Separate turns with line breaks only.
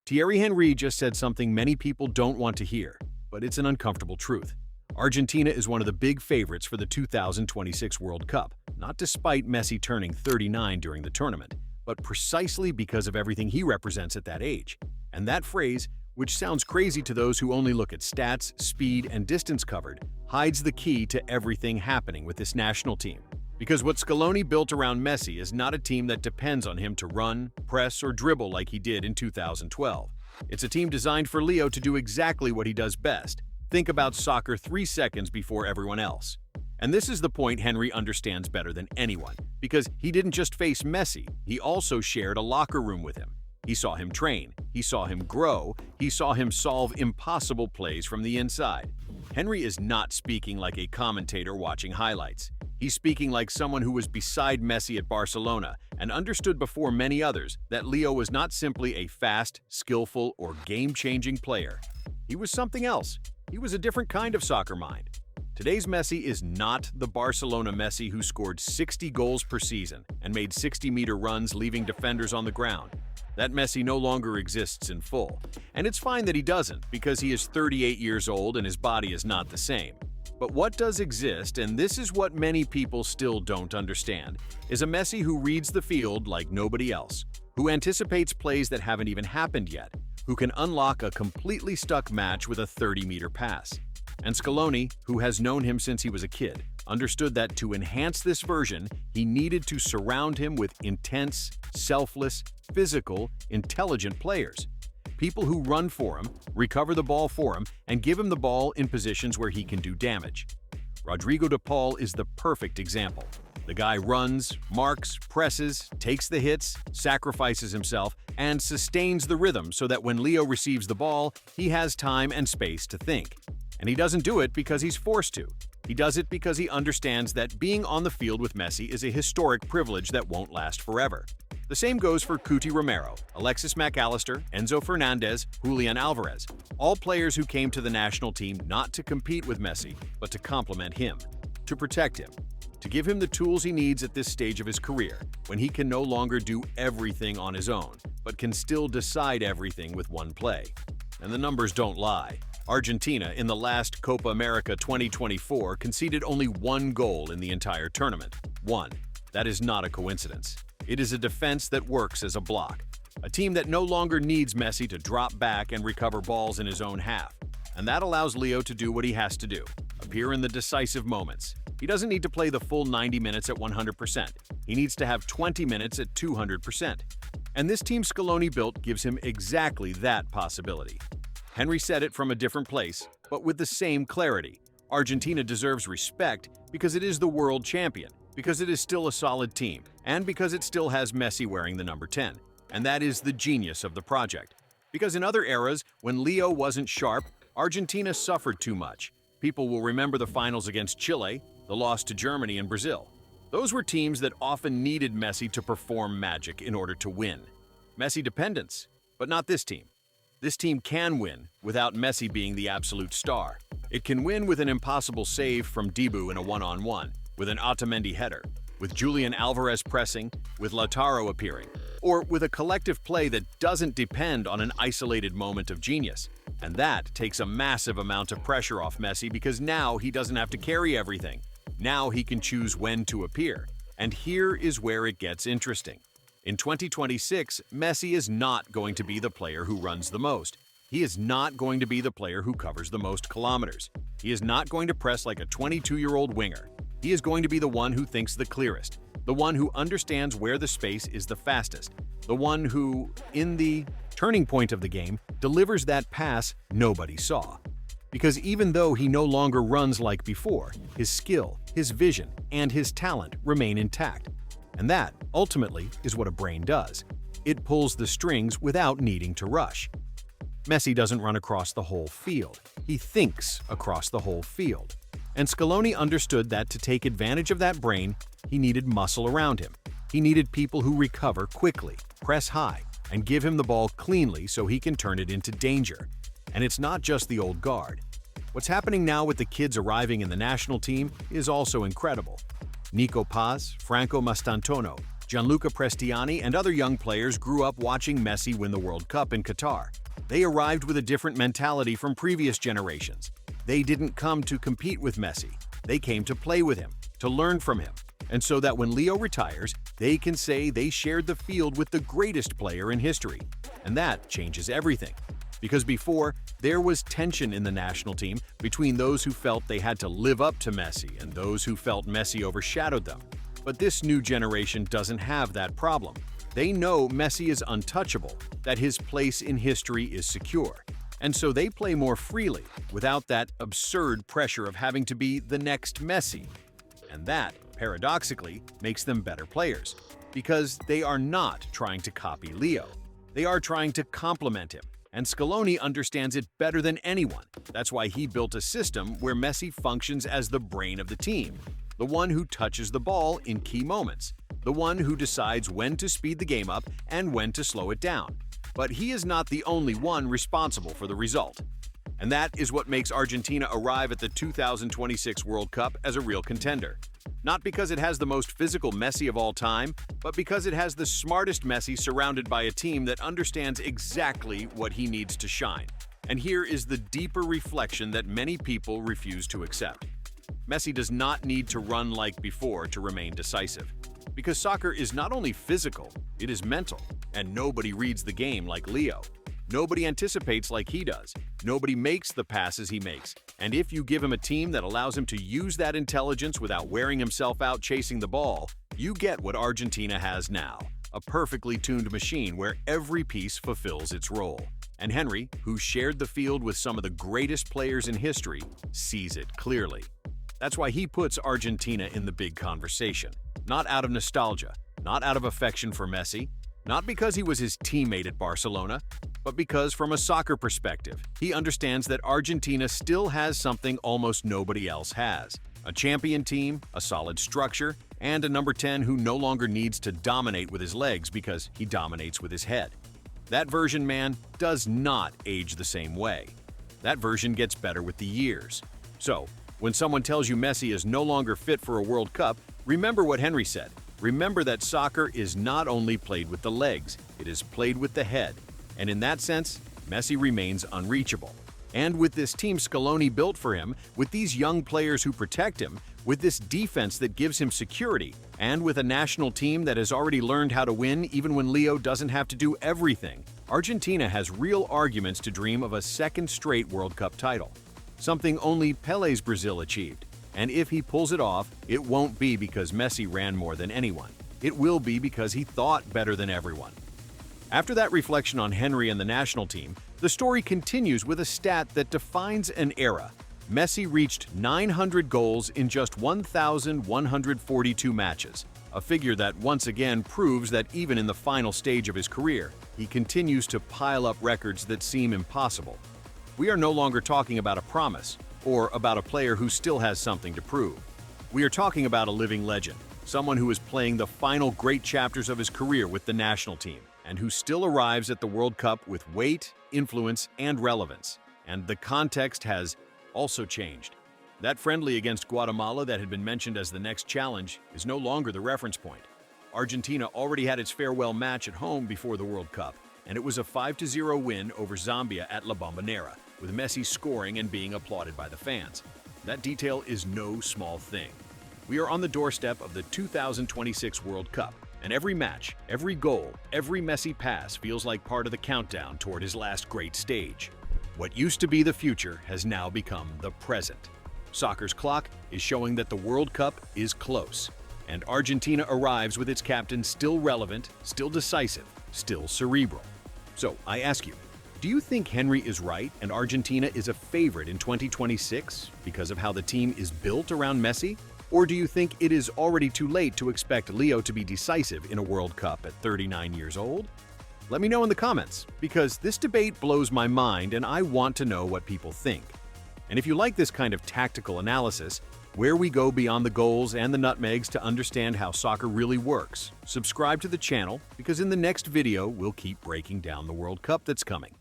Thierry Henry just said something many people don't want to hear, but it's an uncomfortable truth. Argentina is one of the big favorites for the 2026 World Cup, not despite Messi turning 39 during the tournament, but precisely because of everything he represents at that age. And that phrase, which sounds crazy to those who only look at stats, speed, and distance covered, hides the key to everything happening with this national team. Because what Scaloni built around Messi is not a team that depends on him to run, press, or dribble like he did in 2012. It's a team designed for Leo to do exactly what he does best: think about soccer 3 seconds before everyone else. And this is the point Henry understands better than anyone, because he didn't just face Messi, he also shared a locker room with him. He saw him train, he saw him grow, he saw him solve impossible plays from the inside. Henry is not speaking like a commentator watching highlights. He's speaking like someone who was beside Messi at Barcelona and understood before many others that Leo was not simply a fast, skillful, or game-changing player. He was something else. He was a different kind of soccer mind. Today's Messi is not the Barcelona Messi who scored 60 goals per season and made 60-meter runs leaving defenders on the ground. That Messi no longer exists in full. And it's fine that he doesn't, because he is 38 years old and his body is not the same. But what does exist, and this is what many people still don't understand, is a Messi who reads the field like nobody else, who anticipates plays that haven't even happened yet, who can unlock a completely stuck match with a 30-meter pass. And Scaloni, who has known him since he was a kid, understood that to enhance this version, he needed to surround him with intense, selfless, physical, intelligent players. People who run for him, recover the ball for him, and give him the ball in positions where he can do damage. Rodrigo de Paul is the perfect example. The guy runs, marks, presses, takes the hits, sacrifices himself, and sustains the rhythm so that when Leo receives the ball, he has time and space to think. And he doesn't do it because he's forced to. He does it because he understands that being on the field with Messi is a historic privilege that won't last forever. The same goes for Cuti Romero, Alexis Mac Allister, Enzo Fernandez, Julian Alvarez, all players who came to the national team not to compete with Messi, but to complement him, to protect him, to give him the tools he needs at this stage of his career, when he can no longer do everything on his own, but can still decide everything with one play. And the numbers don't lie. Argentina, in the last Copa America 2024, conceded only 1 goal in the entire tournament. 1. That is not a coincidence. It is a defense that works as a block. A team that no longer needs Messi to drop back and recover balls in his own half. And that allows Leo to do what he has to do: appear in the decisive moments. He doesn't need to play the full 90 minutes at 100%. He needs to have 20 minutes at 200%. And this team Scaloni built gives him exactly that possibility. Henry said it from a different place, but with the same clarity. Argentina deserves respect because it is the world champion, because it is still a solid team, and because it still has Messi wearing the number 10. And that is the genius of the project. Because in other eras, when Leo wasn't sharp, Argentina suffered too much. People will remember the finals against Chile, the loss to Germany and Brazil. Those were teams that often needed Messi to perform magic in order to win. Messi dependence, but not this team. This team can win without Messi being the absolute star. It can win with an impossible save from Dibu in a one-on-one, with an Otamendi header, with Julian Alvarez pressing, with Lautaro appearing, or with a collective play that doesn't depend on an isolated moment of genius. And that takes a massive amount of pressure off Messi because now he doesn't have to carry everything. Now he can choose when to appear. And here is where it gets interesting. In 2026, Messi is not going to be the player who runs the most. He is not going to be the player who covers the most kilometers. He is not going to press like a 22-year-old winger. He is going to be the one who thinks the clearest, the one who understands where the space is the fastest, the one who, in the turning point of the game, delivers that pass nobody saw. Because even though he no longer runs like before, his skill, his vision, and his talent remain intact. And that, ultimately, is what a brain does. It pulls the strings without needing to rush. Messi doesn't run across the whole field. He thinks across the whole field. And Scaloni understood that to take advantage of that brain, he needed muscle around him. He needed people who recover quickly, press high, and give him the ball cleanly so he can turn it into danger. And it's not just the old guard. What's happening now with the kids arriving in the national team is also incredible. Nico Paz, Franco Mastantuono, Gianluca Prestiani and other young players grew up watching Messi win the World Cup in Qatar. They arrived with a different mentality from previous generations. They didn't come to compete with Messi. They came to play with him, to learn from him. And so that when Leo retires, they can say they shared the field with the greatest player in history. And that changes everything. Because before, there was tension in the national team between those who felt they had to live up to Messi and those who felt Messi overshadowed them. But this new generation doesn't have that problem. They know Messi is untouchable, that his place in history is secure. And so they play more freely, without that absurd pressure of having to be the next Messi. And that, paradoxically, makes them better players, because they are not trying to copy Leo. They are trying to complement him, and Scaloni understands it better than anyone. That's why he built a system where Messi functions as the brain of the team, the one who touches the ball in key moments, the one who decides when to speed the game up and when to slow it down. But he is not the only one responsible for the result. And that is what makes Argentina arrive at the 2026 World Cup as a real contender. Not because it has the most physical Messi of all time, but because it has the smartest Messi surrounded by a team that understands exactly what he needs to shine. And here is the deeper reflection that many people refuse to accept. Messi does not need to run like before to remain decisive. Because soccer is not only physical, it is mental. And nobody reads the game like Leo. Nobody anticipates like he does. Nobody makes the passes he makes. And if you give him a team that allows him to use that intelligence without wearing himself out chasing the ball, you get what Argentina has now, a perfectly tuned machine where every piece fulfills its role. And Henry, who shared the field with some of the greatest players in history, sees it clearly. That's why he puts Argentina in the big conversation. Not out of nostalgia, not out of affection for Messi, not because he was his teammate at Barcelona, but because from a soccer perspective, he understands that Argentina still has something almost nobody else has. A champion team, a solid structure, and a number 10 who no longer needs to dominate with his legs because he dominates with his head. That version, man, does not age the same way. That version gets better with the years. So, when someone tells you Messi is no longer fit for a World Cup, remember what Henry said. Remember that soccer is not only played with the legs, it is played with the head. And in that sense, Messi remains unreachable. And with this team Scaloni built for him, with these young players who protect him, with this defense that gives him security, and with a national team that has already learned how to win even when Leo doesn't have to do everything, Argentina has real arguments to dream of a second straight World Cup title. Something only Pele's Brazil achieved. And if he pulls it off, it won't be because Messi ran more than anyone. It will be because he thought better than everyone. After that reflection on Henry and the national team, the story continues with a stat that defines an era. Messi reached 900 goals in just 1,142 matches, a figure that once again proves that even in the final stage of his career, he continues to pile up records that seem impossible. We are no longer talking about a promise, or about a player who still has something to prove. We are talking about a living legend, someone who is playing the final great chapters of his career with the national team, and who still arrives at the World Cup with weight, influence, and relevance. And the context has also changed. That friendly against Guatemala that had been mentioned as the next challenge is no longer the reference point. Argentina already had its farewell match at home before the World Cup, and it was a 5-0 win over Zambia at La Bombonera, with Messi scoring and being applauded by the fans. That detail is no small thing. We are on the doorstep of the 2026 World Cup, and every match, every goal, every Messi pass feels like part of the countdown toward his last great stage. What used to be the future has now become the present. Soccer's clock is showing that the World Cup is close, and Argentina arrives with its captain still relevant, still decisive, still cerebral. So I ask you, do you think Henry is right and Argentina is a favorite in 2026 because of how the team is built around Messi? Or do you think it is already too late to expect Leo to be decisive in a World Cup at 39 years old? Let me know in the comments, because this debate blows my mind and I want to know what people think. And if you like this kind of tactical analysis, where we go beyond the goals and the nutmegs to understand how soccer really works, subscribe to the channel, because in the next video we'll keep breaking down the World Cup that's coming.